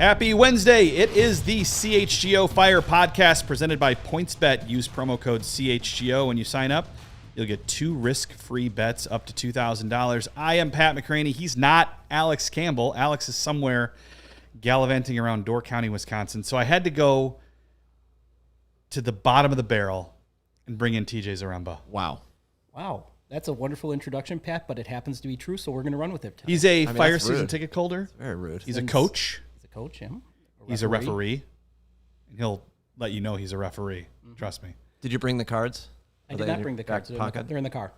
Happy Wednesday. It is the CHGO Fire Podcast presented by PointsBet. Use promo code CHGO when you sign up. You'll get 2 risk-free bets up to $2,000. I am Pat McCraney. He's not Alex Campbell. Alex is somewhere gallivanting around Door County, Wisconsin. So I had to go to the bottom of the barrel and bring in TJ Zaremba. Wow. That's a wonderful introduction, Pat, but it happens to be true, so we're going to run with it. He's a fire season ticket holder. That's very rude. He's a coach. He's a coach, him. He's a referee. And he'll let you know he's a referee. Mm-hmm. Trust me. Did you bring the cards? I did not bring the cards. They're in the car.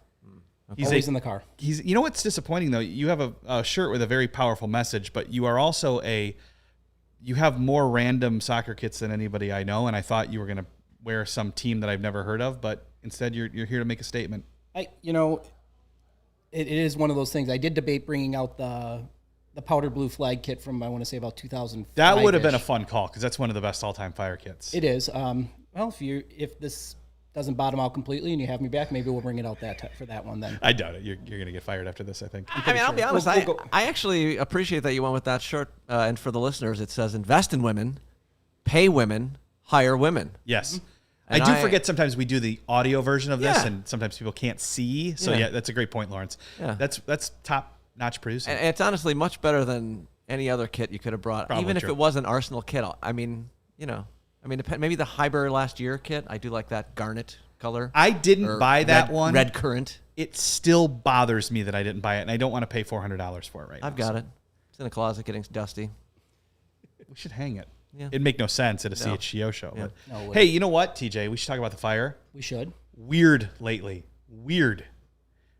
He's always in the car. You know what's disappointing, though? You have a shirt with a very powerful message, but you are also you have more random soccer kits than anybody I know, and I thought you were going to wear some team that I've never heard of, but instead you're here to make a statement. It is one of those things. I did debate bringing out the powder blue flag kit from, I want to say, about 2005. That would have been a fun call because that's one of the best all-time fire kits. It is. Well, if this doesn't bottom out completely and you have me back, maybe we'll bring it out for that one then. I doubt it. You're going to get fired after this, I think. I'll be honest. I actually appreciate that you went with that shirt. And for the listeners, it says invest in women, pay women, hire women. Yes. Mm-hmm. I do forget sometimes we do the audio version of this, and sometimes people can't see. So, that's a great point, Lawrence. Yeah. That's top-notch producing. And it's honestly much better than any other kit you could have brought, Probably even true. if it was an Arsenal kit. Maybe the Hyber last year kit. I do like that garnet color. I didn't buy that one. Red currant. It still bothers me that I didn't buy it, and I don't want to pay $400 for it right now. I've got it. It's in the closet getting dusty. We should hang it. Yeah. It'd make no sense at a CHGO show. Yeah. But hey, you know what, TJ? We should talk about the Fire. We should. Weird lately. Weird.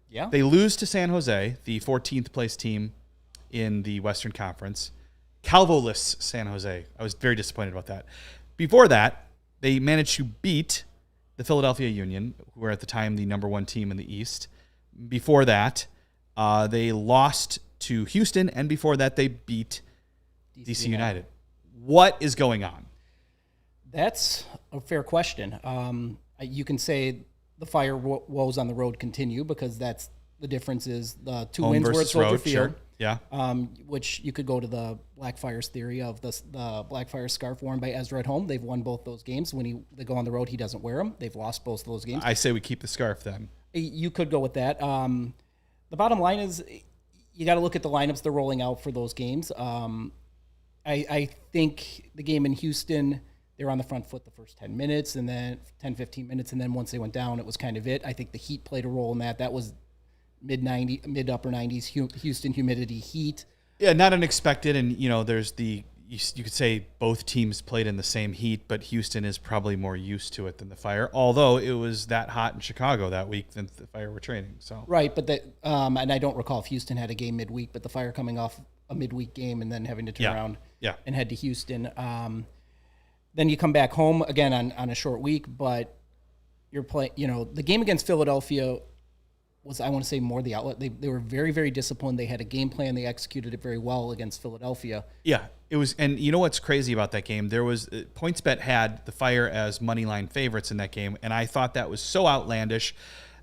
Yeah. They lose to San Jose, the 14th place team in the Western Conference. Calvo-less San Jose. I was very disappointed about that. Before that, they managed to beat the Philadelphia Union, who were at the time the number 1 team in the East. Before that, they lost to Houston, and before that, they beat DC United. What is going on? That's a fair question. You can say the Fire woes on the road continue because that's the difference is the 2 wins were at Soldier Field. Sure. Yeah. Which you could go to the Blackfire's theory of the Blackfire scarf worn by Ezra at home. They've won both those games. When they go on the road, he doesn't wear them. They've lost both of those games. I say we keep the scarf then. You could go with that. The bottom line is you got to look at the lineups they're rolling out for those games. I think the game in Houston, they were on the front foot the first 10 minutes and then 10, 15 minutes. And then once they went down, it was kind of it. I think the heat played a role in that. That was mid-upper 90s Houston humidity heat. Yeah, not unexpected. And, there's you could say both teams played in the same heat, but Houston is probably more used to it than the Fire, although it was that hot in Chicago that week than the Fire were training. So right, but and I don't recall if Houston had a game midweek, but the Fire coming off a midweek game and then having to turn around and head to Houston. Then you come back home again on a short week, but you're playing. The game against Philadelphia was, I want to say, more the outlet. They were very, very disciplined. They had a game plan. They executed it very well against Philadelphia. Yeah, it was. And you know what's crazy about that game? There was PointsBet had the Fire as money line favorites in that game, and I thought that was so outlandish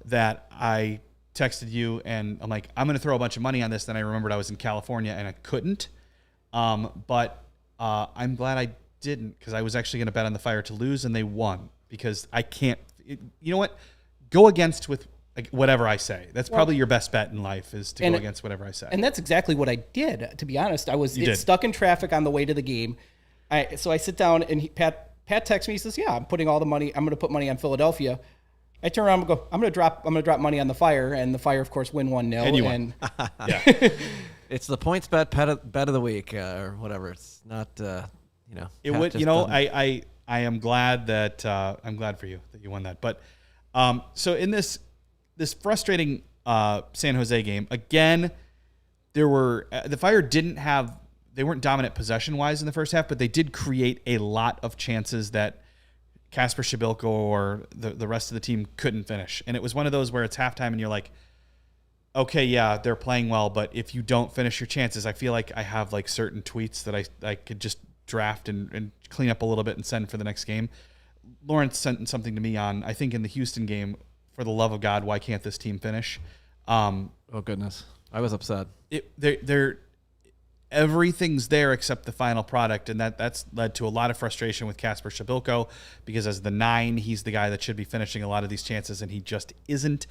that I texted you and I'm like, I'm going to throw a bunch of money on this. Then I remembered I was in California and I couldn't. But I'm glad I didn't because I was actually going to bet on the Fire to lose and they won because I can't. You know what? Go against with whatever I say. That's probably your best bet in life is to go against whatever I say. And that's exactly what I did. To be honest, I was stuck in traffic on the way to the game. So I sit down and Pat texts me. He says, "Yeah, I'm putting all the money. I'm going to put money on Philadelphia." I turn around and go, I'm going to drop money on the Fire, and the Fire, of course, win 1-0. And you won. It's the PointsBet bet of the week or whatever. It's not, It would, I am glad that I'm glad for you that you won that. But so in this frustrating San Jose game again, the Fire they weren't dominant possession wise in the first half, but they did create a lot of chances that Kasper Shabilko or the rest of the team couldn't finish. And it was one of those where it's halftime and you're like, okay, yeah, they're playing well, but if you don't finish your chances, I feel like I have like certain tweets that I could just draft and clean up a little bit and send for the next game. Lawrence sent something to me on, I think in the Houston game, for the love of God, why can't this team finish? Oh, goodness. I was upset. everything's there except the final product, and that's led to a lot of frustration with Kasper Shabilko, because as the 9, he's the guy that should be finishing a lot of these chances, and he just isn't.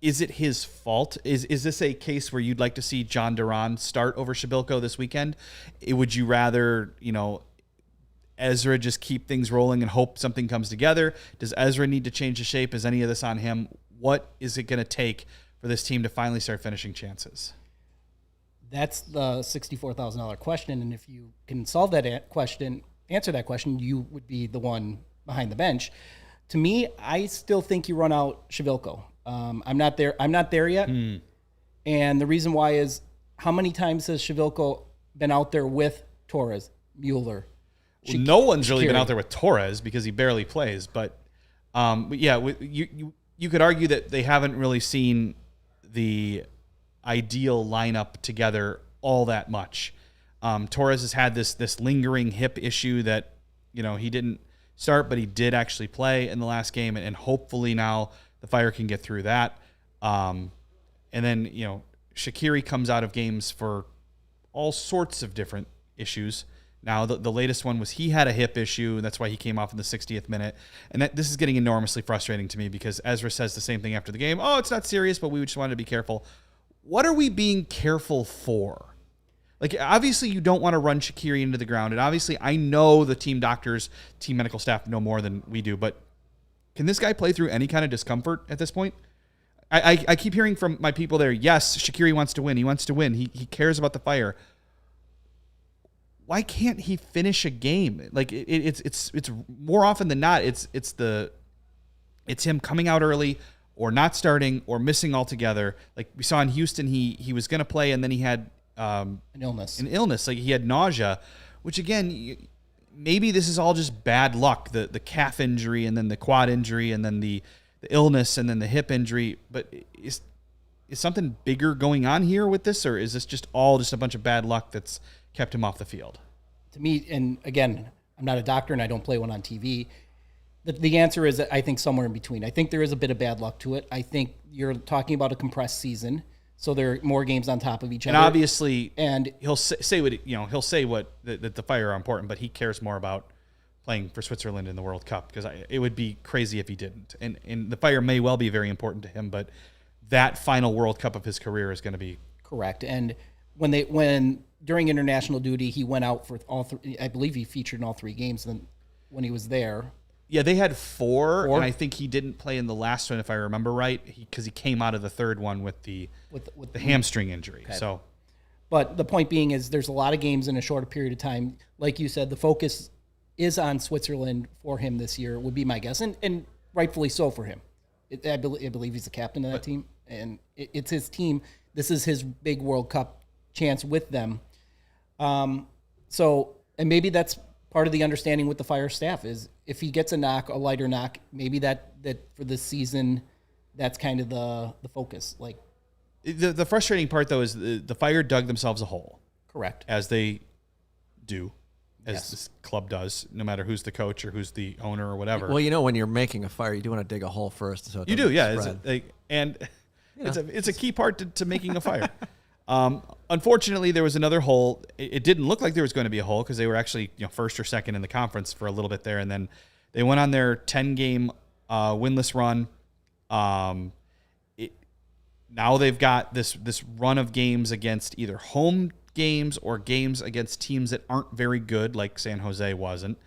Is it his fault? Is this a case where you'd like to see John Duran start over Shabilko this weekend? Would you rather, Ezra just keep things rolling and hope something comes together? Does Ezra need to change the shape? Is any of this on him? What is it going to take for this team to finally start finishing chances? That's the $64,000 question, and if you can solve that question, answer that question, you would be the one behind the bench. To me, I still think you run out Shabilko. I'm not there yet, and the reason why is, how many times has Shabilko been out there with Torres, Mueller? Well, no one's really been out there with Torres because he barely plays, but yeah, you could argue that they haven't really seen the ideal lineup together all that much. Torres has had this lingering hip issue that, he didn't start, but he did actually play in the last game, and hopefully now the Fire can get through that. And then, Shaqiri comes out of games for all sorts of different issues. Now, the latest one was he had a hip issue, and that's why he came off in the 60th minute. And this is getting enormously frustrating to me, because Ezra says the same thing after the game. Oh, it's not serious, but we just wanted to be careful. What are we being careful for? Like, obviously, you don't want to run Shaqiri into the ground. And obviously, I know the team doctors, team medical staff know more than we do. But can this guy play through any kind of discomfort at this point? I keep hearing from my people there, yes, Shaqiri wants to win. He wants to win. He cares about the Fire. Why can't he finish a game? Like, it's more often than not, it's him coming out early or not starting or missing altogether. Like we saw in Houston, he was going to play, and then he had an illness. Like he had nausea, which again, maybe this is all just bad luck. The calf injury, and then the quad injury, and then the illness, and then the hip injury. But is something bigger going on here with this, or is this just a bunch of bad luck that's kept him off the field? To me, and again, I'm not a doctor and I don't play one on TV. The answer is, I think, somewhere in between. I think there is a bit of bad luck to it. I think you're talking about a compressed season, so there are more games on top of each other. And obviously, he'll say what that the Fire are important, but he cares more about playing for Switzerland in the World Cup, because it would be crazy if he didn't. And the Fire may well be very important to him, but that final World Cup of his career is going to be correct. And when during international duty, he went out for all three. I believe he featured in all 3 games when he was there. Yeah, they had 4, and I think he didn't play in the last one, if I remember right, because he came out of the third one with the hamstring injury. Okay. So, but the point being is, there's a lot of games in a shorter period of time. Like you said, the focus is on Switzerland for him this year, would be my guess, and rightfully so for him. I believe he's the captain of that team, and it's his team. This is his big World Cup chance with them. So, and maybe that's part of the understanding with the Fire staff, is if he gets a lighter knock, maybe that for this season, that's kind of the focus. Like, the frustrating part though is the Fire dug themselves a hole. Correct. As they do, as this club does, no matter who's the coach or who's the owner or whatever. Well, when you're making a fire, you do want to dig a hole first. So you do, yeah. It's a key part to making a fire. Unfortunately, there was another hole. It didn't look like there was going to be a hole, because they were actually first or second in the conference for a little bit there, and then they went on their 10-game winless run. Now they've got this run of games against either home games or games against teams that aren't very good, like San Jose wasn't,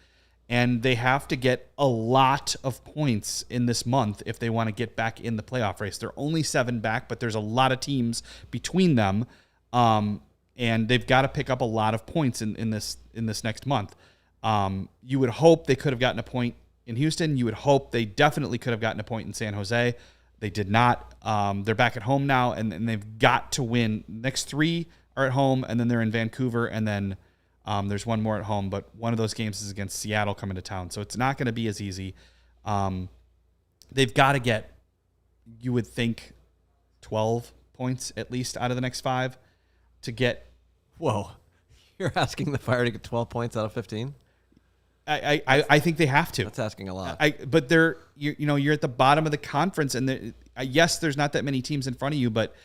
and they have to get a lot of points in this month if they want to get back in the playoff race. They're only 7 back, but there's a lot of teams between them, and they've got to pick up a lot of points in this next month. You would hope they could have gotten a point in Houston. You would hope they definitely could have gotten a point in San Jose. They did not. They're back at home now, and they've got to win. Next 3 are at home, and then they're in Vancouver, and then there's one more at home, but one of those games is against Seattle coming to town, so it's not going to be as easy. They've got to get, you would think, 12 points at least out of the next 5 to get. Whoa, you're asking the Fire to get 12 points out of 15? I think they have to. That's asking a lot. But you're at the bottom of the conference, and yes, there's not that many teams in front of you, but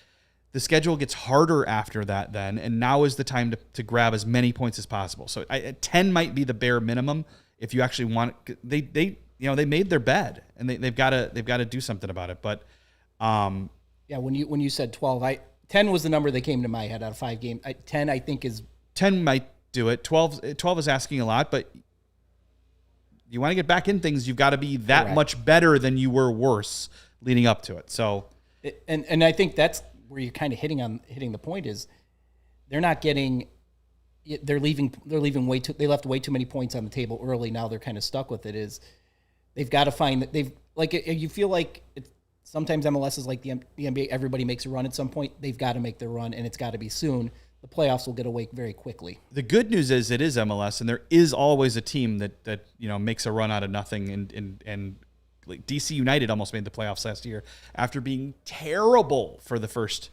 the schedule gets harder after that then, and now is the time to grab as many points as possible. So 10 might be the bare minimum if you actually want it. They made their bed, and they've got to do something about it. But when you said 12, 10 was the number that came to my head out of 5 games. 10 I think is 10 might do it. 12 is asking a lot, but you want to get back in things, you've got to be that much better than you were worse leading up to it. So and I think that's where you're kind of hitting the point is they're not getting. They're leaving they left way too many points on the table early. Now they're kind of stuck with it. They've got to find that you feel like sometimes MLS is like the NBA. Everybody makes a run at some point. They've got to make their run, and it's got to be soon. The playoffs will get away very quickly. The good news is it is MLS, and there is always a team that makes a run out of nothing. And like DC United almost made the playoffs last year after being terrible for the first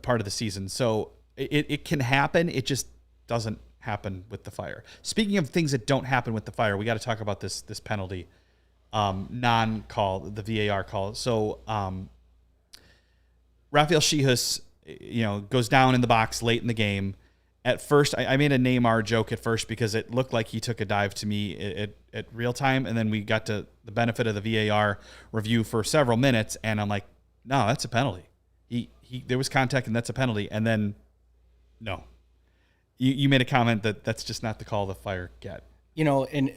part of the season. So it can happen. It just doesn't happen with the Fire. Speaking of things that don't happen with the Fire, we got to talk about this penalty, non-call, the VAR call. So Rafael Xherdan, goes down in the box late in the game. At first, I made a Neymar joke at first because it looked like he took a dive to me at real time, and then we got to the benefit of the VAR review for several minutes, and I'm like, no, that's a penalty. There was contact, and that's a penalty. And then, no. You made a comment that's just not the call the Fire get. And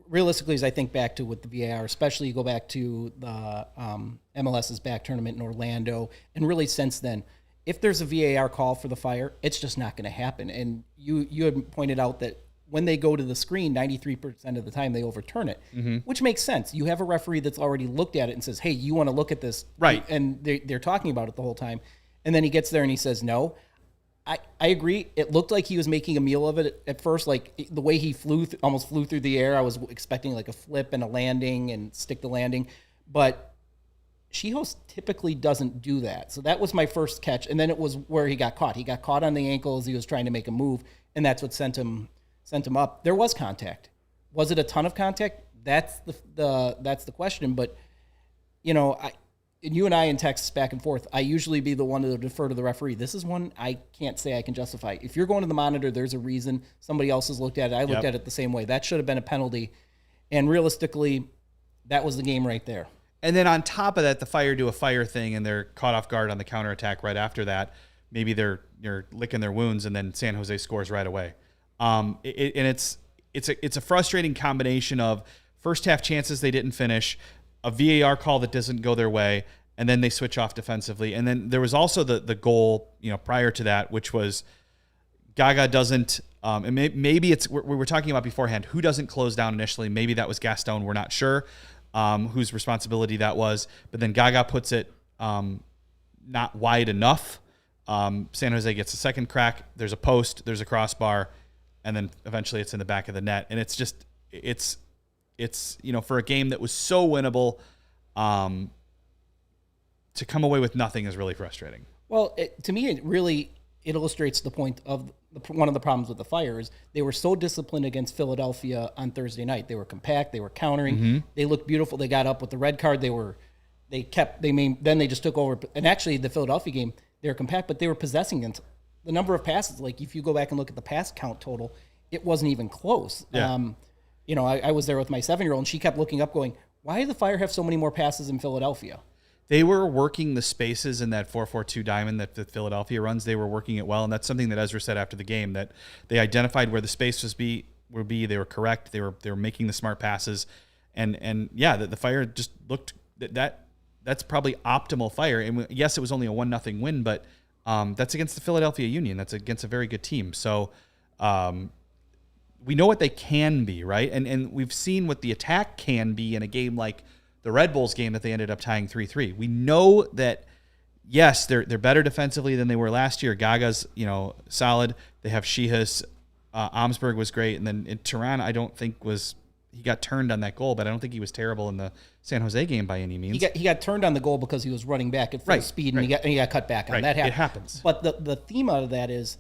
realistically, as I think back to with the VAR, especially you go back to the MLS's back tournament in Orlando, and really since then, if there's a VAR call for the Fire, it's just not going to happen. And you had pointed out that when they go to the screen, 93% of the time they overturn it, which makes sense. You have a referee that's already looked at it and says, hey, you want to look at this? Right. And they're talking about it the whole time. And then he gets there and he says no. I agree. It looked like he was making a meal of it at first. Like the way he almost flew through the air. I was expecting like a flip and a landing and stick the landing. But Xherdan typically doesn't do that. So that was my first catch. And then it was where he got caught. He got caught on the ankle as he was trying to make a move. And that's what sent him up. There was contact. Was it a ton of contact? That's the question. But, and you and I in texts back and forth, I usually be the one to defer to the referee. This is one I can't say I can justify. If you're going to the monitor, there's a reason. Somebody else has looked at it. I looked at it the same way. That should have been a penalty. And realistically, that was the game right there. And then on top of that, the Fire do a Fire thing, and they're caught off guard on the counterattack right after that. Maybe they're licking their wounds, and then San Jose scores right away. It's a frustrating combination of first half chances they didn't finish, a VAR call that doesn't go their way, and then they switch off defensively. And then there was also the goal, prior to that, which was Gaga doesn't. And maybe it's we were talking about beforehand who doesn't close down initially. Maybe that was Gaston. We're not sure whose responsibility that was. But then Gaga puts it not wide enough. San Jose gets a second crack. There's a post. There's a crossbar. And then eventually it's in the back of the net. And it's just, it's for a game that was so winnable, to come away with nothing is really frustrating. Well, to me, it illustrates the point of one of the problems with the Fire is they were so disciplined against Philadelphia on Thursday night. They were compact. They were countering. They looked beautiful. They got up with the red card. Then they just took over. And actually, the Philadelphia game, they were compact, but they were possessing it. The number of passes, like if you go back and look at the pass count total, it wasn't even close. Yeah. I was there with my 7-year-old, and she kept looking up going, why do the Fire have so many more passes in Philadelphia? They were working the spaces in that 4-4-2 diamond that Philadelphia runs. They were working it well, and that's something that Ezra said after the game, that they identified where the space would be. They were correct. They were making the smart passes, and the Fire just looked that's probably optimal Fire. And yes, it was only a 1-0 win, but that's against the Philadelphia Union. That's against a very good team. So we know what they can be, right? And we've seen what the attack can be in a game like the Red Bulls game that they ended up tying 3-3. We know that, yes, they're better defensively than they were last year. Gaga's, solid. They have Xherdan. Omsberg was great. And then in Tehran, I don't think he got turned on that goal, but I don't think he was terrible in the San Jose game by any means. He got turned on the goal because he was running back at full speed, and he got cut back on. That happened. It happens. But the theme out of that is,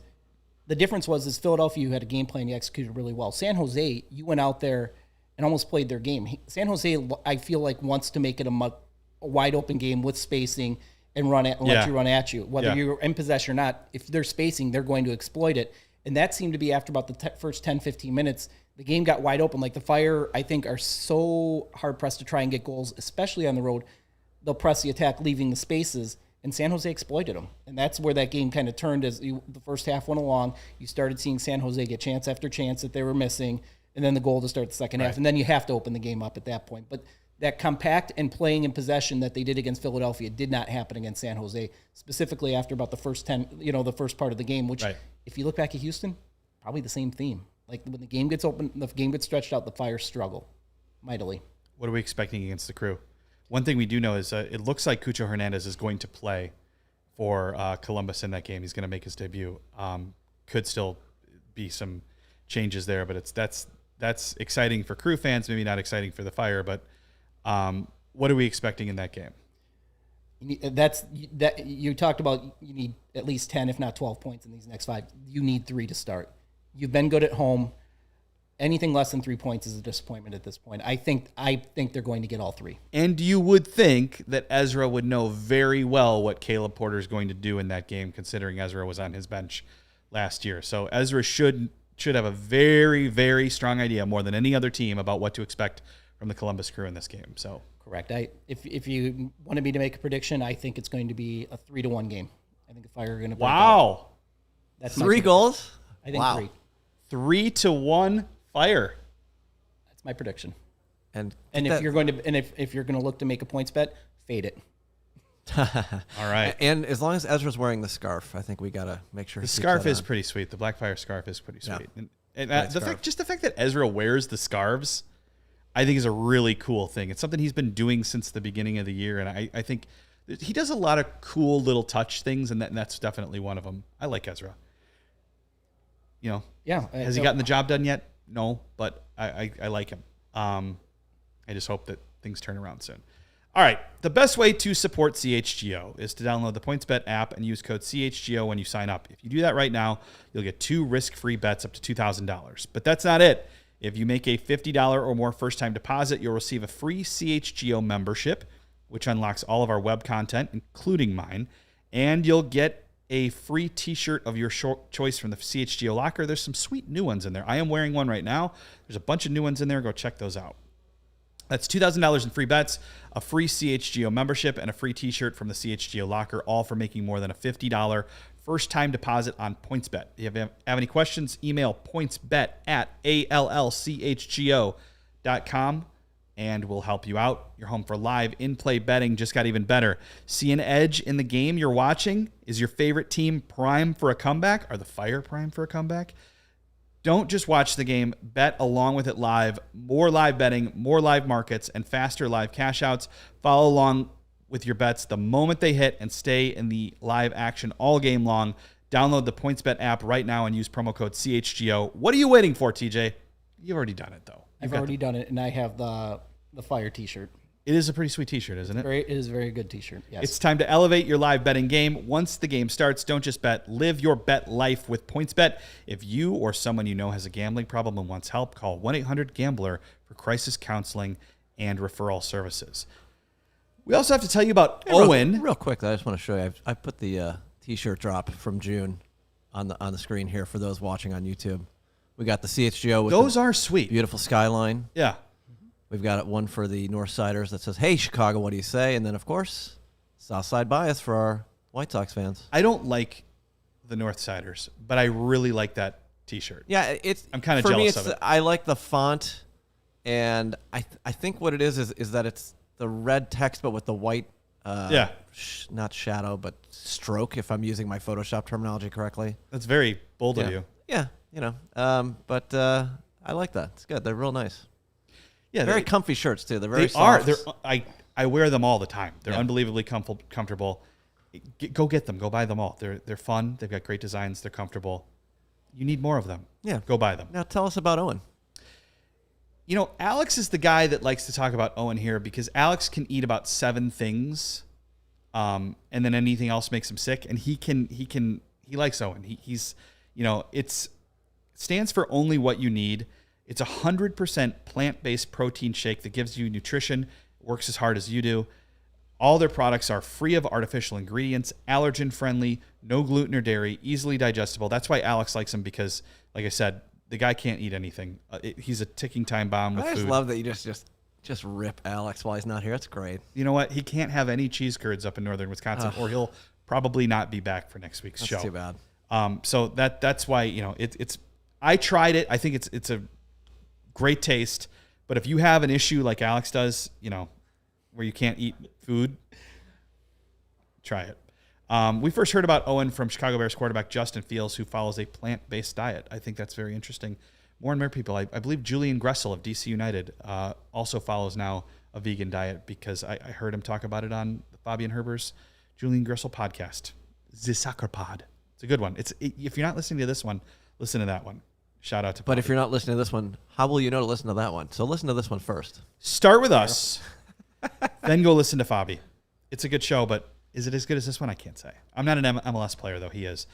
the difference was Philadelphia, you had a game plan, you executed really well. San Jose, you went out there and almost played their game. San Jose, I feel like, wants to make it a wide open game with spacing and let you run at you. Whether you're in possession or not, if they're spacing, they're going to exploit it. And that seemed to be after about the first 10, 15 minutes. The game got wide open. Like the Fire, I think, are so hard-pressed to try and get goals, especially on the road. They'll press the attack, leaving the spaces, and San Jose exploited them. And that's where that game kind of turned as the first half went along. You started seeing San Jose get chance after chance that they were missing, and then the goal to start the second half. And then you have to open the game up at that point. But that compact and playing in possession that they did against Philadelphia did not happen against San Jose, specifically after about the first 10, the first part of the game, which if you look back at Houston, probably the same theme. Like when the game gets open, the game gets stretched out, the Fire struggle mightily. What are we expecting against the Crew? One thing we do know is it looks like Cucho Hernandez is going to play for Columbus in that game. He's going to make his debut. Could still be some changes there, but that's exciting for Crew fans, maybe not exciting for the Fire, but what are we expecting in that game? You talked about you need at least 10, if not 12 points in these next 5. You need 3 to start. You've been good at home. Anything less than 3 points is a disappointment at this point. I think they're going to get all 3. And you would think that Ezra would know very well what Caleb Porter is going to do in that game, considering Ezra was on his bench last year. So Ezra should have a very, very strong idea, more than any other team, about what to expect from the Columbus Crew in this game. So correct. If you wanted me to make a prediction, I think it's going to be a 3-1 game. I think the Fire are going to break out. That's 3 goals? I think 3. 3-1 Fire. That's my prediction. And if you're going to look to make a points bet, fade it. All right. And as long as Ezra's wearing the scarf, I think we got to make sure the scarf is pretty sweet. The Black Fire scarf is pretty sweet. Yeah. And the fact that Ezra wears the scarves, I think is a really cool thing. It's something he's been doing since the beginning of the year, and I think he does a lot of cool little touch things, and that's definitely one of them. I like Ezra. Has he gotten the job done yet? No, but I like him. I just hope that things turn around soon. All right, the best way to support CHGO is to download the PointsBet app and use code CHGO when you sign up. If you do that right now, you'll get 2 risk-free bets up to $2,000. But that's not it. If you make a $50 or more first-time deposit, you'll receive a free CHGO membership, which unlocks all of our web content, including mine, and you'll get a free t-shirt of your choice from the CHGO locker. There's some sweet new ones in there. I am wearing one right now. There's a bunch of new ones in there. Go check those out. That's $2,000 in free bets, a free CHGO membership, and a free t-shirt from the CHGO locker, all for making more than a $50 first-time deposit on PointsBet. If you have any questions, email pointsbet@allchgo.com, and we'll help you out. You're home for live in-play betting. Just got even better. See an edge in the game you're watching? Is your favorite team prime for a comeback? Are the Fire prime for a comeback? Don't just watch the game. Bet along with it live. More live betting, more live markets, and faster live cash outs. Follow along with your bets the moment they hit and stay in the live action all game long. Download the PointsBet app right now and use promo code CHGO. What are you waiting for, TJ? You've already done it, though. I've already done it, and I have the Fire t-shirt. It is a pretty sweet t-shirt, isn't it? It is a very good t-shirt, yes. It's time to elevate your live betting game. Once the game starts, don't just bet. Live your bet life with PointsBet. If you or someone you know has a gambling problem and wants help, call 1-800-GAMBLER for crisis counseling and referral services. We also have to tell you about Owen. Real quick, I just want to show you. I put the t-shirt drop from June on the screen here for those watching on YouTube. We got the CHGO with those are sweet. Beautiful skyline. Yeah. We've got one for the Northsiders that says, "Hey, Chicago, what do you say?" And then, of course, Southside bias for our White Sox fans. I don't like the Northsiders, but I really like that T-shirt. Yeah, I'm kind of jealous of it. I like the font, and I think what it is that it's the red text, but with the white, not shadow, but stroke, if I'm using my Photoshop terminology correctly. That's very bold of you. Yeah, but I like that. It's good. They're real nice. Yeah, very comfy shirts too. They're very soft. I wear them all the time. They're unbelievably comfortable. Go get them. Go buy them all. They're fun. They've got great designs. They're comfortable. You need more of them. Yeah, go buy them. Now tell us about Owen. Alex is the guy that likes to talk about Owen here because Alex can eat about 7 things, and then anything else makes him sick. And he likes Owen. He's it stands for only what you need. It's 100% plant-based protein shake that gives you nutrition, works as hard as you do. All their products are free of artificial ingredients, allergen-friendly, no gluten or dairy, easily digestible. That's why Alex likes them because, like I said, the guy can't eat anything. He's a ticking time bomb with food. I just love that you just rip Alex while he's not here. That's great. You know what? He can't have any cheese curds up in northern Wisconsin, or he'll probably not be back for next week's show. That's too bad. So that's why, you know, it's. I tried it. I think it's a great taste. But if you have an issue like Alex does, you know, where you can't eat food, try it. We first heard about Owen from Chicago Bears quarterback Justin Fields, who follows a plant-based diet. I think that's very interesting. More and more people. I believe Julian Gressel of DC United also follows now a vegan diet because I heard him talk about it on the Fabian Herber's Julian Gressel podcast, The Soccer Pod. It's a good one. If you're not listening to this one, listen to that one. Shout out to But if you're not listening to this one, how will you know to listen to that one? So listen to this one first. Start with us, then go listen to Fabi. It's a good show, but is it as good as this one? I can't say. I'm not an MLS player, though. He is.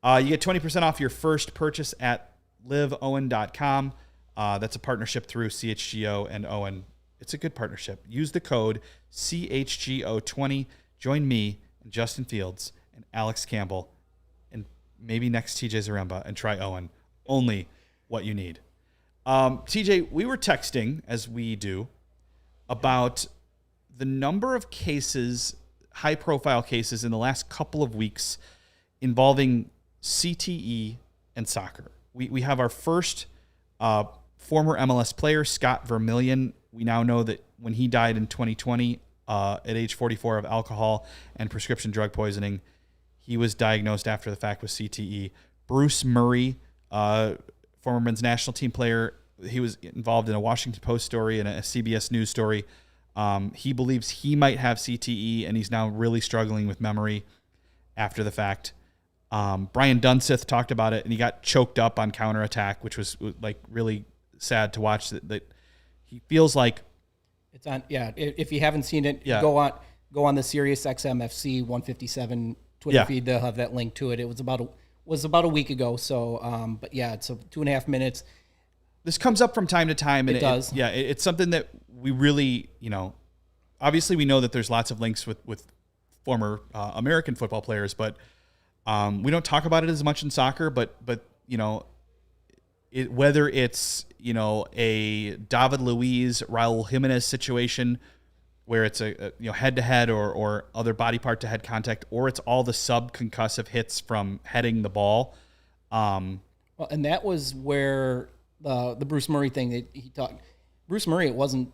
You get 20% off your first purchase at liveowen.com. That's a partnership through CHGO and Owen. It's a good partnership. Use the code CHGO20. Join me and Justin Fields and Alex Campbell and maybe next TJ Zaremba and try Owen. Only what you need. TJ, we were texting, as we do, about the number of cases, high-profile cases in the last couple of weeks involving CTE and soccer. We have our first former MLS player, Scott Vermillion. We now know that when he died in 2020 at age 44 of alcohol and prescription drug poisoning, he was diagnosed after the fact with CTE. Bruce Murray, former men's national team player, he was involved in a Washington Post story and a CBS News story. He believes he might have CTE, and he's now really struggling with memory after the fact. Brian Dunseth talked about it, and he got choked up on counterattack, which was like really sad to watch. That he feels like it's on. Yeah, if you haven't seen it, go on the Sirius XM FC 157 Twitter feed. They'll have that link to it. It was about a week ago. So, but yeah, it's 2.5 minutes. This comes up from time to time, and it does. It's something that we really, you know, obviously we know that there's lots of links with former American football players, but we don't talk about it as much in soccer. But you know, whether it's, you know, a David Luiz, Raul Jimenez situation where it's a head to head or other body part to head contact, or it's all the subconcussive hits from heading the ball. Well, and that was where the Bruce Murray thing that he talked. Bruce Murray, it wasn't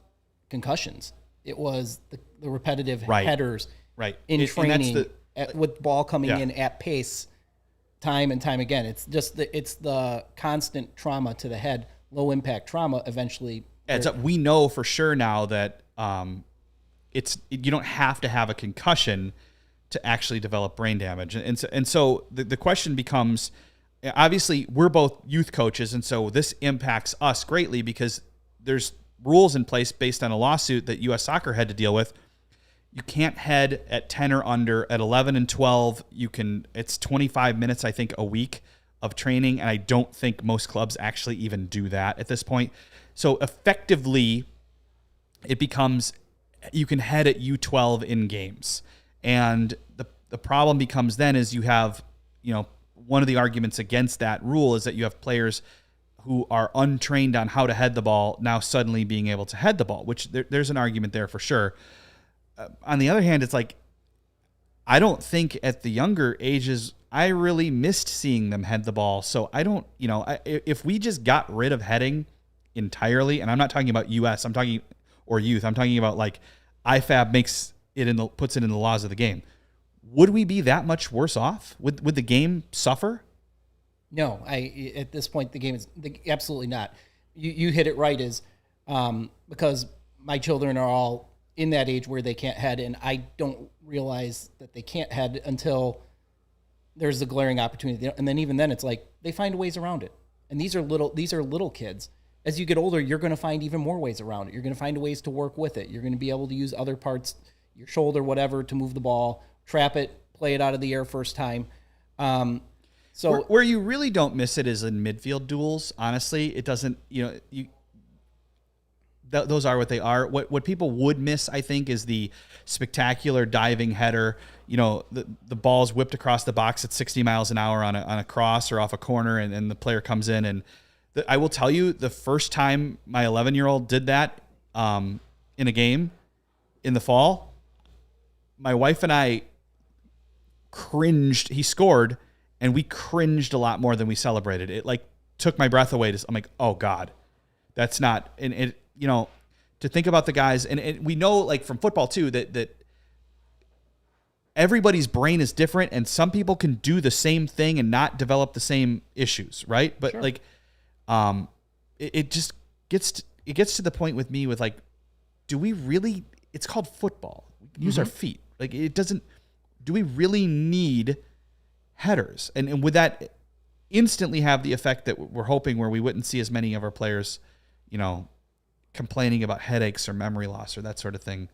concussions; it was the repetitive headers in training with ball coming in at pace, time and time again. It's just it's the constant trauma to the head, low impact trauma. Eventually, we know for sure now that you don't have to have a concussion to actually develop brain damage, and so the question becomes. Obviously, we're both youth coaches, and so this impacts us greatly because there's rules in place based on a lawsuit that U.S. Soccer had to deal with. You can't head at 10 or under. At 11 and 12, it's 25 minutes, I think, a week of training, and I don't think most clubs actually even do that at this point. So effectively, it becomes you can head at U12 in games, and the problem becomes then is you have, you know, one of the arguments against that rule is that you have players who are untrained on how to head the ball now suddenly being able to head the ball, which there's an argument there for sure. On the other hand, it's like, I don't think at the younger ages, I really missed seeing them head the ball. So I don't, you know, if we just got rid of heading entirely, and I'm not talking about US, or youth, I'm talking about like IFAB puts it in the laws of the game. Would we be that much worse off? Would the game suffer? No, at this point the game is absolutely not. You hit it right, is because my children are all in that age where they can't head, and I don't realize that they can't head until there's a glaring opportunity, and then even then it's like they find ways around it. And these are little kids. As you get older, you're going to find even more ways around it. You're going to find ways to work with it. You're going to be able to use other parts, your shoulder, whatever, to move the ball. Trap it, play it out of the air first time. So where you really don't miss it is in midfield duels. Honestly, it doesn't. You know, those are what they are. What people would miss, I think, is the spectacular diving header. The ball's whipped across the box at 60 miles an hour on a cross or off a corner, and the player comes in. And I will tell you, the first time my 11-year-old did that in a game in the fall, my wife and I cringed. He scored, and we cringed a lot more than we celebrated. It took my breath away. I'm like, oh God, that's not. And it, to think about the guys, and we know from football too that everybody's brain is different, and some people can do the same thing and not develop the same issues, right? But sure. It just gets to the point with me with do we really? It's called football. We can use our feet. It doesn't. Do we really need headers? And would that instantly have the effect that we're hoping, where we wouldn't see as many of our players, complaining about headaches or memory loss or that sort of thing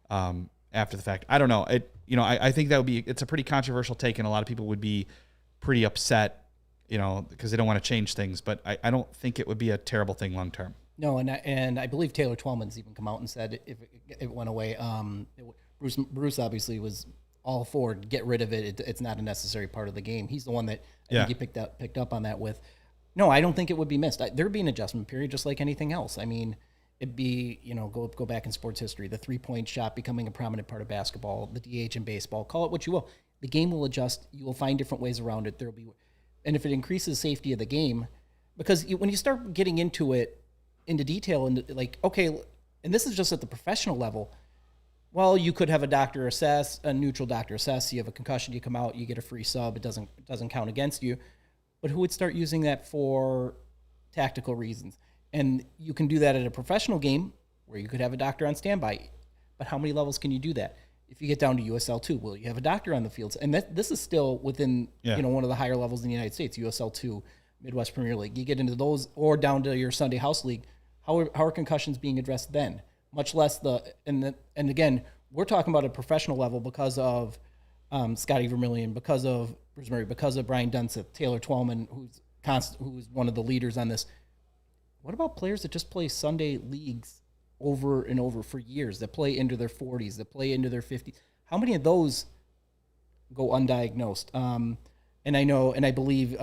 after the fact? I don't know. I think it's a pretty controversial take, and a lot of people would be pretty upset, because they don't want to change things. But I don't think it would be a terrible thing long term. No, and I believe Taylor Twellman's even come out and said if it went away, Bruce obviously was all for get rid of it. It's not a necessary part of the game. He's the one that I think he picked up on that with. No, I don't think it would be missed. There'd be an adjustment period just like anything else. I mean, it'd be, go back in sports history, the 3-point shot becoming a prominent part of basketball, the DH in baseball, call it what you will. The game will adjust. You will find different ways around it. And if it increases safety of the game, because when you start getting into detail and okay, and this is just at the professional level, well, you could have a neutral doctor assess, you have a concussion, you come out, you get a free sub, it doesn't count against you. But who would start using that for tactical reasons? And you can do that at a professional game where you could have a doctor on standby. But how many levels can you do that? If you get down to USL 2, will you have a doctor on the field? And this is still within one of the higher levels in the United States, USL 2, Midwest Premier League. You get into those or down to your Sunday House League. How are concussions being addressed then? Much less and again, we're talking about a professional level because of Scotty Vermillion, because of Bruce Murray, because of Brian Dunseth, Taylor Twellman, who's one of the leaders on this. What about players that just play Sunday leagues over and over for years, that play into their 40s, that play into their 50s? How many of those go undiagnosed? And I know, and I believe,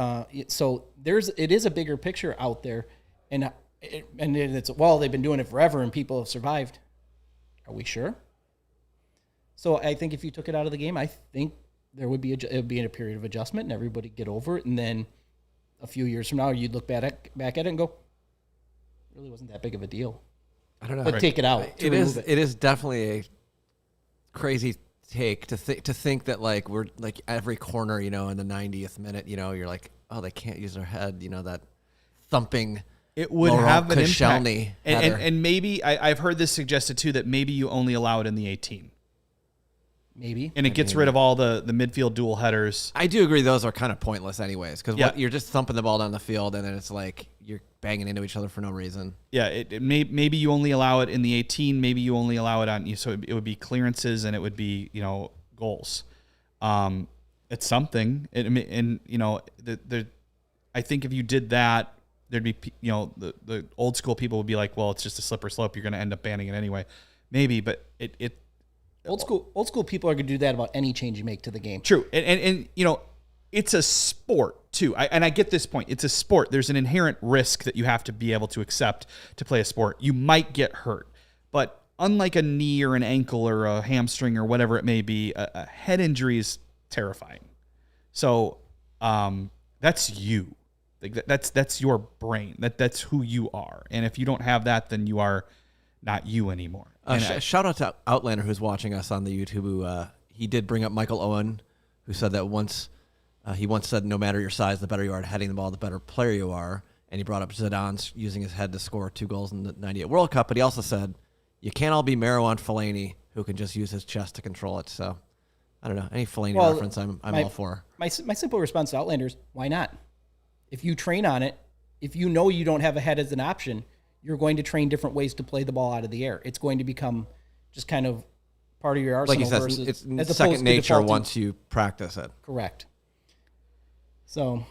so it is a bigger picture out there, and it's, they've been doing it forever and people have survived. Are we sure? So I think if you took it out of the game, I think it would be in a period of adjustment and everybody get over it. And then a few years from now, you'd look back at it and go, it really wasn't that big of a deal. I don't know. But take it out. It is definitely a crazy take to think that we're every corner, in the 90th minute, you're like, oh, they can't use their head, that thumping. It would have an impact. And maybe I've heard this suggested too, that maybe you only allow it in the 18. Maybe. And it gets rid of all the midfield dual headers. I do agree those are kind of pointless anyways, because you're just thumping the ball down the field and then it's you're banging into each other for no reason. Yeah, maybe you only allow it in the 18. Maybe you only allow it on, so it would be clearances and it would be, goals. It's something. I think if you did that, there'd be, the old school people would be like, well, it's just a slippery slope. You're going to end up banning it anyway. Maybe, but it Old school people are going to do that about any change you make to the game. True. And it's a sport too. I get this point. It's a sport. There's an inherent risk that you have to be able to accept to play a sport. You might get hurt, but unlike a knee or an ankle or a hamstring or whatever it may be, a head injury is terrifying. So that's you. That's your brain. That's who you are. And if you don't have that, then you are not you anymore. Shout out to Outlander, who's watching us on the YouTube, who he did bring up Michael Owen, who said that he once said, no matter your size, the better you are at heading the ball, the better player you are. And he brought up Zidane using his head to score 2 goals in the 98 World Cup. But he also said, you can't all be Marouane Fellaini, who can just use his chest to control it. So, I don't know. Any Fellaini reference, I'm all for. My simple response to Outlander is, why not? If you train on it, if you know you don't have a head as an option, you're going to train different ways to play the ball out of the air. It's going to become just kind of part of your arsenal. Like you said, it's second nature once you practice it. Correct. So,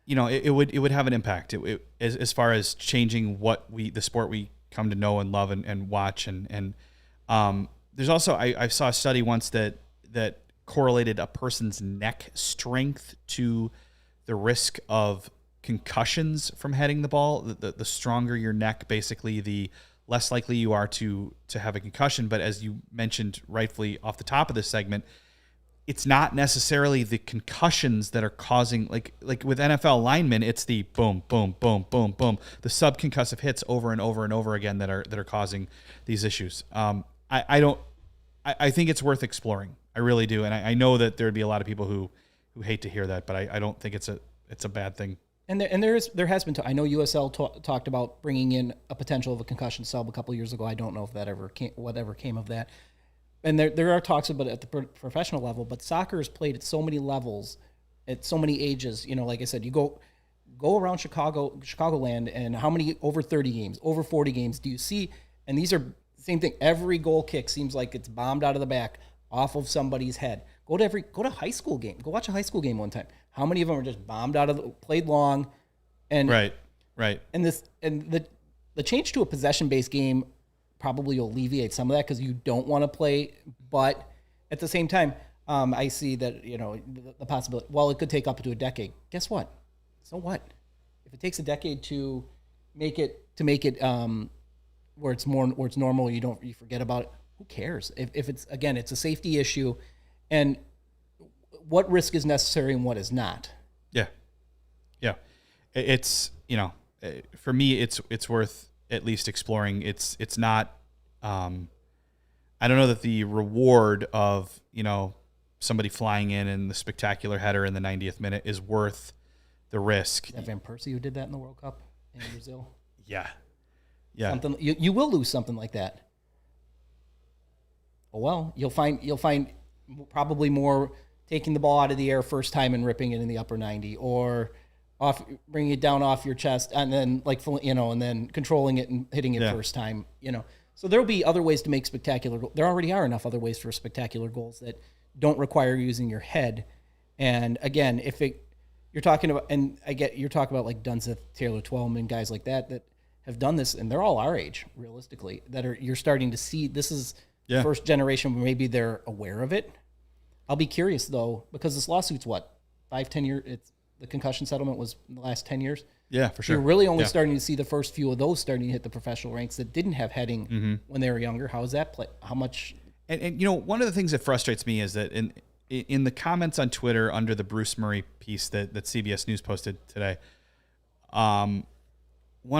it would have an impact as far as changing the sport we come to know and love and watch. And there's also, I saw a study once that correlated a person's neck strength to the risk of concussions from heading the ball. The stronger your neck, basically, the less likely you are to have a concussion. But as you mentioned rightfully off the top of this segment, it's not necessarily the concussions that are causing, like with NFL linemen, it's the boom, boom, boom, boom, boom, the subconcussive hits over and over and over again that are causing these issues. I think it's worth exploring. I really do. And I know that there'd be a lot of people who hate to hear that, but I don't think it's a bad thing. And there has been. I know USL talked about bringing in a potential of a concussion sub a couple years ago. I don't know if whatever came of that. And there are talks about it at the professional level, but soccer is played at so many levels, at so many ages. Like I said, you go around Chicagoland, and how many over 30 games, over 40 games do you see? And these are the same thing. Every goal kick seems like it's bombed out of the back off of somebody's head. Go to high school game. Go watch a high school game one time. How many of them are just bombed played long, and right. And the change to a possession-based game probably will alleviate some of that because you don't want to play. But at the same time, I see that the possibility. Well, it could take up to a decade. Guess what? So what? If it takes a decade to make it where it's normal, you forget about it. Who cares? If it's a safety issue, and what risk is necessary and what is not. Yeah. It's for me, it's worth at least exploring. It's not. I don't know that the reward of somebody flying in the spectacular header in the 90th minute is worth the risk. Is that Van Persie who did that in the World Cup in Brazil? Yeah. Something you will lose something like that. Oh well, you'll find probably more taking the ball out of the air first time and ripping it in the upper 90, or bringing it down off your chest and then and then controlling it and hitting it first time. So there'll be other ways to make spectacular. There already are enough other ways for spectacular goals that don't require using your head. And again, you're talking about like Dunseth, Taylor Twellman, guys like that have done this, and they're all our age, realistically. You're starting to see this is the first generation where maybe they're aware of it. I'll be curious though, because this lawsuit's 5-10 years. The concussion settlement was in the last 10 years. Yeah, for sure. You're really only starting to see the first few of those starting to hit the professional ranks that didn't have heading when they were younger. How is that play? How much? And one of the things that frustrates me is that in the comments on Twitter under the Bruce Murray piece that CBS News posted today, one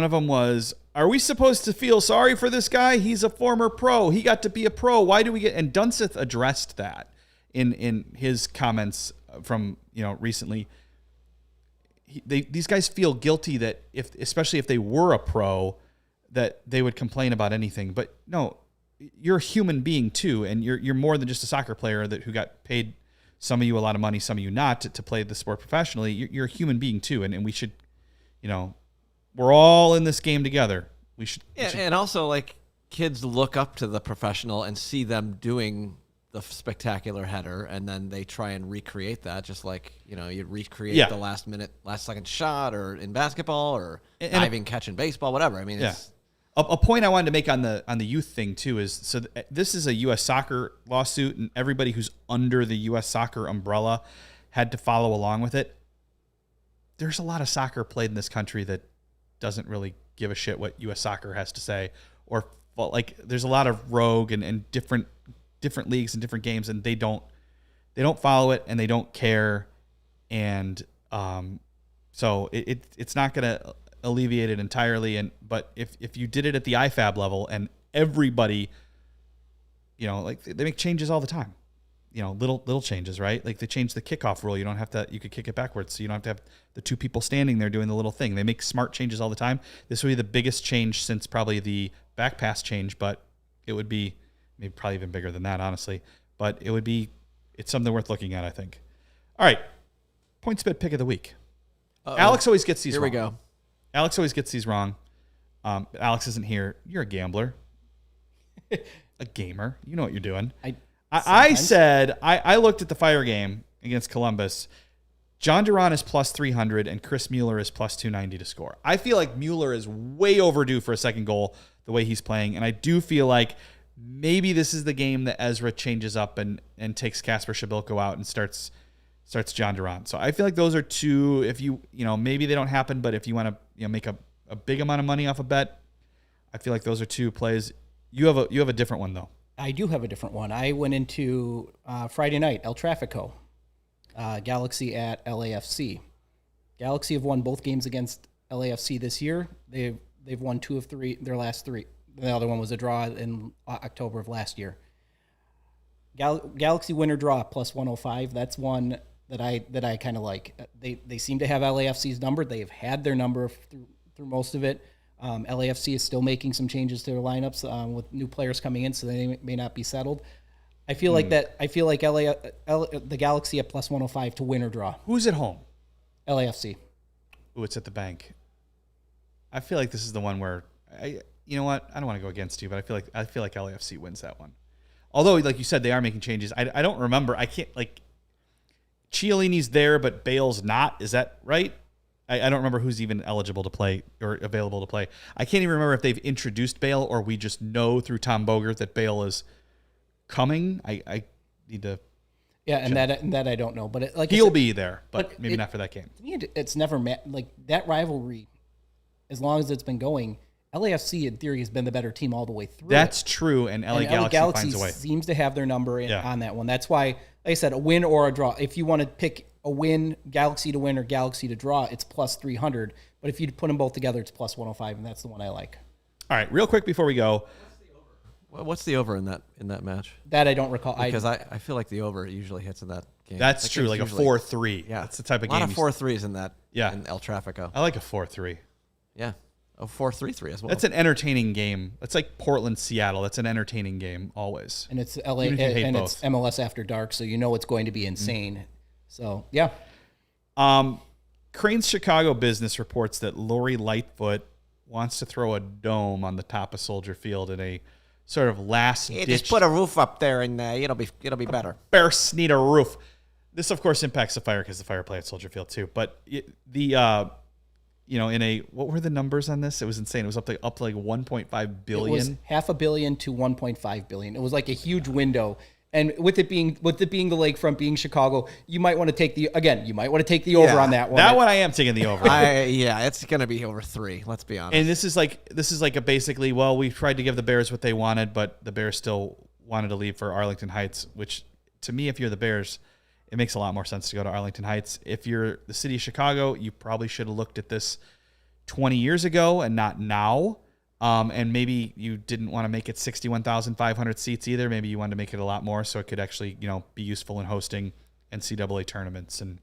of them was, "Are we supposed to feel sorry for this guy? He's a former pro. He got to be a pro. Why do we get?" And Dunseth addressed that in his comments from recently. These guys feel guilty that especially if they were a pro, that they would complain about anything. But no, you're a human being too, and you're more than just a soccer player who got paid, some of you a lot of money, some of you not, to play the sport professionally. You're a human being too, and we should, we're all in this game together. We should. And also, like, kids look up to the professional and see them doing the spectacular header, and then they try and recreate that, just like you recreate the last second shot, or in basketball, or diving catch in baseball, whatever. I mean, it's a point I wanted to make on the youth thing too is, so this is a U.S. soccer lawsuit, and everybody who's under the U.S. soccer umbrella had to follow along with it. There's a lot of soccer played in this country that doesn't really give a shit what U.S. soccer has to say, or there's a lot of rogue and different leagues and different games, and they don't follow it, and they don't care, and so it's not going to alleviate it entirely. But if you did it at the IFAB level, and everybody, they make changes all the time, little changes, right? Like they changed the kickoff rule. You could kick it backwards, so you don't have to have the two people standing there doing the little thing. They make smart changes all the time. This would be the biggest change since probably the back pass change, but it would be maybe probably even bigger than that, honestly. But it's something worth looking at, I think. All right. PointsBet pick of the week. Alex always gets these wrong. Here we go. Alex always gets these wrong. Alex isn't here. You're a gambler. A gamer. You know what you're doing. I said, I looked at the Fire game against Columbus. John Duran is plus 300 and Chris Mueller is plus 290 to score. I feel like Mueller is way overdue for a second goal the way he's playing, and I do feel like maybe this is the game that Ezra changes up and takes Kasper Shabilko out and starts John Duran. So I feel like those are two, if maybe they don't happen, but if you want to make a big amount of money off a bet, I feel like those are two plays. You have a different one though. I do have a different one. I went into Friday night, El Trafico, Galaxy at LAFC. Galaxy have won both games against LAFC this year. They've won 2 of 3, their last 3. The other one was a draw in October of last year. Galaxy winner draw plus 105. That's one that I kind of like. They seem to have LAFC's number. They have had their number through most of it. LAFC is still making some changes to their lineups with new players coming in, so they may not be settled. I feel like that. I feel like the Galaxy at plus 105 to win or draw. Who's at home? LAFC. Ooh, it's at the bank. I feel like this is the one where you know what? I don't want to go against you, but I feel like LAFC wins that one. Although, like you said, they are making changes. I don't remember. I can't Chiellini's there, but Bale's not. Is that right? I don't remember who's even eligible to play or available to play. I can't even remember if they've introduced Bale or we just know through Tom Bogert that Bale is coming. I need to. Yeah, and that I don't know, but he'll be there, but maybe not for that game. To me, it's never that rivalry. As long as it's been going, LAFC in theory has been the better team all the way through. That's true, and LA Galaxy finds a way. Seems to have their number on that one. That's why, like I said, a win or a draw. If you want to pick a win, Galaxy to win or Galaxy to draw, it's plus 300. But if you put them both together, it's plus 105, and that's the one I like. All right, real quick before we go. What's the over in that match? That I don't recall. Because I feel like the over usually hits in that game. That's true, like a 4-3. Yeah, that's the type of game. A lot of 4-3s in that. Yeah, in El Trafico. I like a 4-3. Yeah, a 4-3-3 as well. That's an entertaining game. That's like Portland, Seattle. That's an entertaining game always. And it's LA, and it's MLS After Dark, so you know it's going to be insane. Mm-hmm. So yeah. Crane's Chicago Business reports that Lori Lightfoot wants to throw a dome on the top of Soldier Field in a sort of last ditch. Just put a roof up there and it'll be better. Bears need a roof. This of course impacts the Fire because the Fire play at Soldier Field too. But what were the numbers on this? It was insane. It was up to like 1.5 billion. It was $500 million to 1.5 billion. It was like a huge window. And with it being the lakefront, being Chicago, you might want to take the over on that one. That one I am taking the over. It's going to be over 3. Let's be honest. And this is like a basically, well, we tried to give the Bears what they wanted, but the Bears still wanted to leave for Arlington Heights, which to me, if you're the Bears, it makes a lot more sense to go to Arlington Heights. If you're the city of Chicago, you probably should have looked at this 20 years ago and not now. And maybe you didn't want to make it 61,500 seats either. Maybe you wanted to make it a lot more so it could actually, be useful in hosting NCAA tournaments and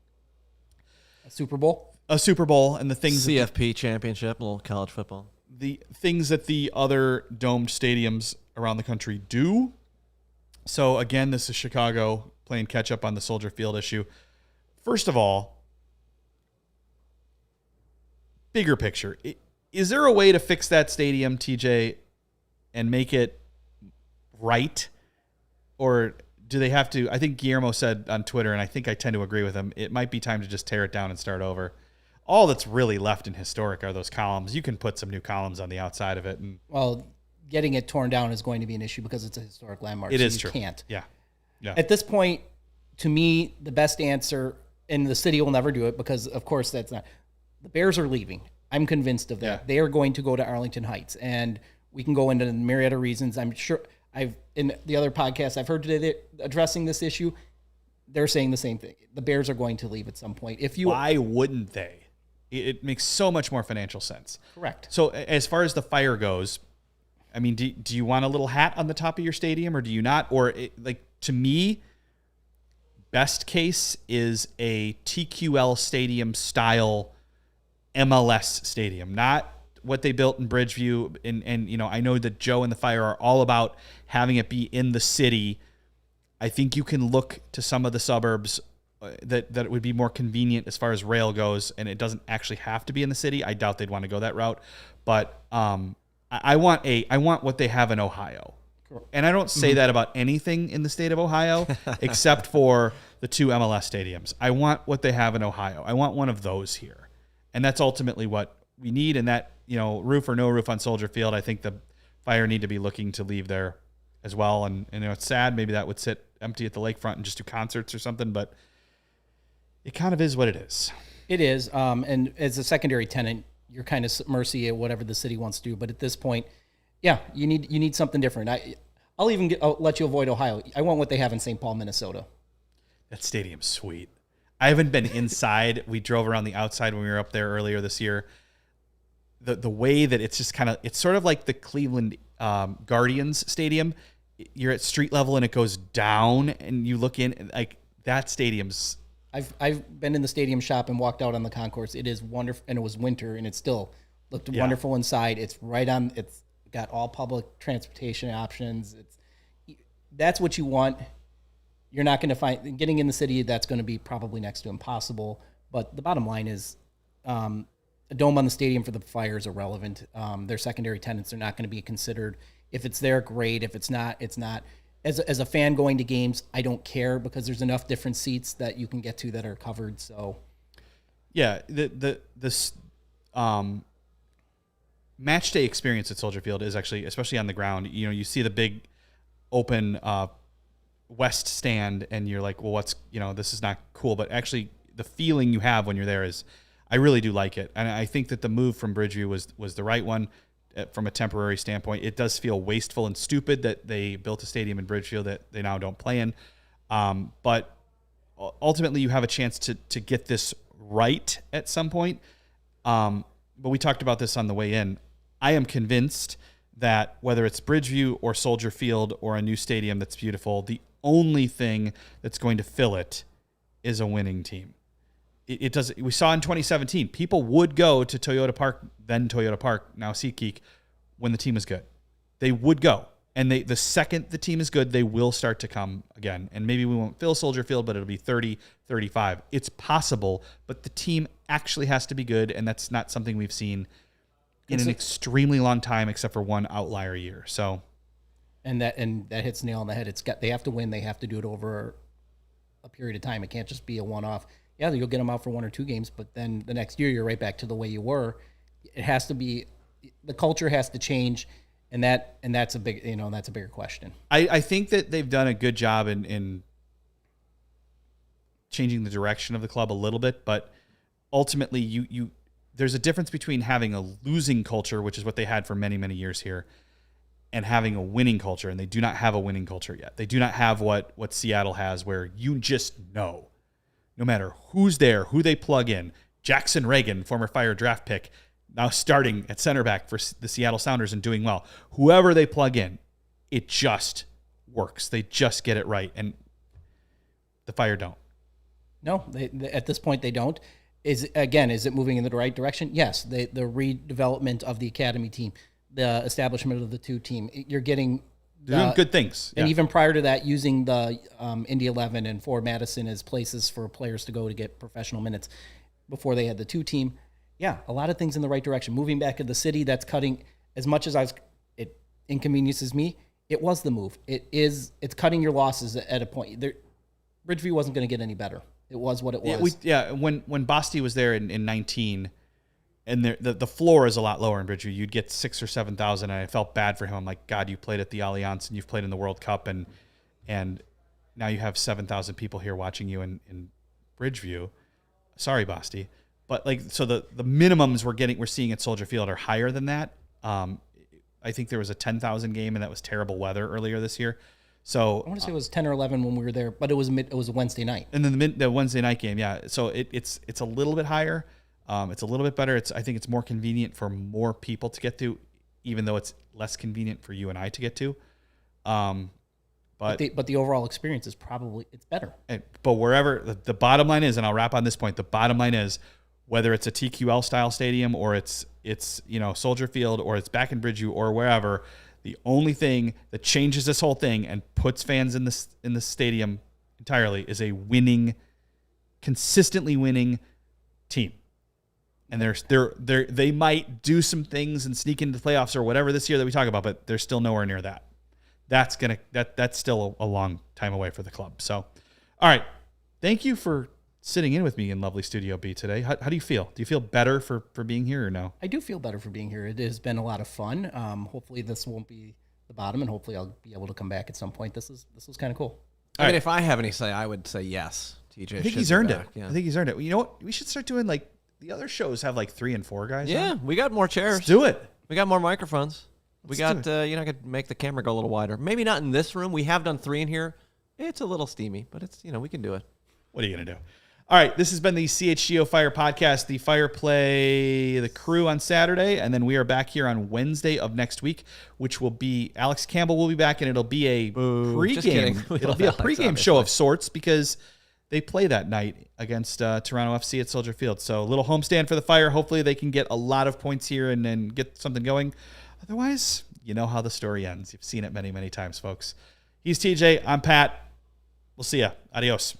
a Super Bowl and the things CFP championship, a little college football. The things that the other domed stadiums around the country do. So again, this is Chicago playing catch up on the Soldier Field issue. First of all, bigger picture. Is there a way to fix that stadium, TJ, and make it right? Or do they have to? I think Guillermo said on Twitter, and I think I tend to agree with him, it might be time to just tear it down and start over. All that's really left in historic are those columns. You can put some new columns on the outside of it. Well, getting it torn down is going to be an issue because it's a historic landmark. It is true. You can't. Yeah. At this point, to me, the best answer, and the city will never do it because, of course, that's not. The Bears are leaving. I'm convinced of that. Yeah. They are going to go to Arlington Heights, and we can go into a myriad of reasons. I'm sure in the other podcasts I've heard today addressing this issue, they're saying the same thing. The Bears are going to leave at some point. Why wouldn't they? It makes so much more financial sense. Correct. So as far as the Fire goes, I mean, do you want a little hat on the top of your stadium or do you not? Or to me, best case is a TQL stadium style MLS stadium, not what they built in Bridgeview. And I know that Joe and the Fire are all about having it be in the city. I think you can look to some of the suburbs that would be more convenient as far as rail goes, and it doesn't actually have to be in the city. I doubt they'd want to go that route, but I want what they have in Ohio. And I don't say that about anything in the state of Ohio, except for the 2 MLS stadiums. I want what they have in Ohio. I want one of those here. And that's ultimately what we need. And that, roof or no roof on Soldier Field, I think the Fire need to be looking to leave there as well. And it's sad. Maybe that would sit empty at the lakefront and just do concerts or something, but it kind of is what it is. It is. And as a secondary tenant, you're kind of mercy at whatever the city wants to do. But at this point, yeah, you need something different. I'll let you avoid Ohio. I want what they have in St. Paul, Minnesota. That stadium's sweet. I haven't been inside. We drove around the outside when we were up there earlier this year. The way that it's just it's sort of like the Cleveland Guardians stadium. You're at street level and it goes down and you look in, like that stadium's. I've been in the stadium shop and walked out on the concourse. It is wonderful, and it was winter and it still looked wonderful inside. It's it's got all public transportation options. That's what you want. You're not going to find getting in the city. That's going to be probably next to impossible. But the bottom line is, a dome on the stadium for the Fire is irrelevant. Their secondary tenants are not going to be considered. If it's there, great. If it's not, it's not. As a fan going to games, I don't care because there's enough different seats that you can get to that are covered. So, yeah, this match day experience at Soldier Field is actually, especially on the ground. You see the big open west stand, and you're like, well, this is not cool. But actually, the feeling you have when you're there is, I really do like it, and I think that the move from Bridgeview was the right one. From a temporary standpoint, it does feel wasteful and stupid that they built a stadium in Bridgeview that they now don't play in. But ultimately, you have a chance to get this right at some point. But we talked about this on the way in. I am convinced that whether it's Bridgeview or Soldier Field or a new stadium that's beautiful, the only thing that's going to fill it is a winning team. It does. We saw in 2017, people would go to Toyota Park, then Toyota Park, now SeatGeek, when the team is good. They would go. And the second the team is good, they will start to come again. And maybe we won't fill Soldier Field, but it'll be 30, 35. It's possible, but the team actually has to be good, and that's not something we've seen in an extremely long time, except for one outlier year. So, and that hits the nail on the head. They have to win. They have to do it over a period of time. It can't just be a one-off. Yeah, you'll get them out for 1 or 2 games, but then the next year you're right back to the way you were. It has to be, the culture has to change, and that's a big, that's a bigger question. I think that they've done a good job in changing the direction of the club a little bit, but ultimately you there's a difference between having a losing culture, which is what they had for many, many years here, and having a winning culture, and they do not have a winning culture yet. They do not have what Seattle has, where you just know. No matter who's there, who they plug in, Jackson Reagan, former Fire draft pick, now starting at center back for the Seattle Sounders and doing well. Whoever they plug in, it just works. They just get it right, and the Fire don't. No, at this point they don't. Is it moving in the right direction? Yes. The redevelopment of the academy team, the establishment of the 2 team, you're getting. They're doing good things. And even prior to that, using the Indy 11 and Ford Madison as places for players to go to get professional minutes before they had the 2 team. Yeah, a lot of things in the right direction. Moving back to the city, that's cutting, as much as it inconveniences me, it was the move. It's cutting your losses at a point. Bridgeview wasn't going to get any better. It was what it was. When Basti was there in 19, and the floor is a lot lower in Bridgeview. You'd get 6,000 or 7,000, and I felt bad for him. I'm like, God, you played at the Allianz, and you've played in the World Cup, and now you have 7,000 people here watching you in Bridgeview. Sorry, Basti, but so the minimums we're seeing at Soldier Field are higher than that. I think there was a 10,000 game, and that was terrible weather earlier this year. So I want to say it was 10 or 11 when we were there, but it was a Wednesday night. And then the Wednesday night game, yeah. So it's a little bit higher. It's a little bit better. I think it's more convenient for more people to get to, even though it's less convenient for you and I to get to. But the overall experience is it's better. But wherever the bottom line is, and I'll wrap on this point, the bottom line is whether it's a TQL style stadium or it's Soldier Field or it's back in Bridgeview or wherever, the only thing that changes this whole thing and puts fans in the stadium entirely is a consistently winning team. And they might do some things and sneak into the playoffs or whatever this year that we talk about, but they're still nowhere near that. that's still a long time away for the club. So, all right. Thank you for sitting in with me in lovely Studio B today. How do you feel? Do you feel better for being here or no? I do feel better for being here. It has been a lot of fun. Hopefully this won't be the bottom, and hopefully I'll be able to come back at some point. This was kind of cool. I mean, if I have any say, I would say yes. TJ, I think he's earned it. Yeah. I think he's earned it. You know what? We should start doing like the other shows have like 3 and 4 guys. Yeah, on. We got more chairs. Let's do it. We got more microphones. We got I could make the camera go a little wider. Maybe not in this room. We have done 3 in here. It's a little steamy, but it's we can do it. What are you gonna do? All right, this has been the CHGO Fire Podcast. The Fire play the Crew on Saturday, and then we are back here on Wednesday of next week, which will be Alex Campbell will be back, and it'll be a pregame. It'll be a pregame show of sorts because they play that night against Toronto FC at Soldier Field. So a little homestand for the Fire. Hopefully they can get a lot of points here and then get something going. Otherwise, you know how the story ends. You've seen it many, many times, folks. He's TJ. I'm Pat. We'll see ya. Adios.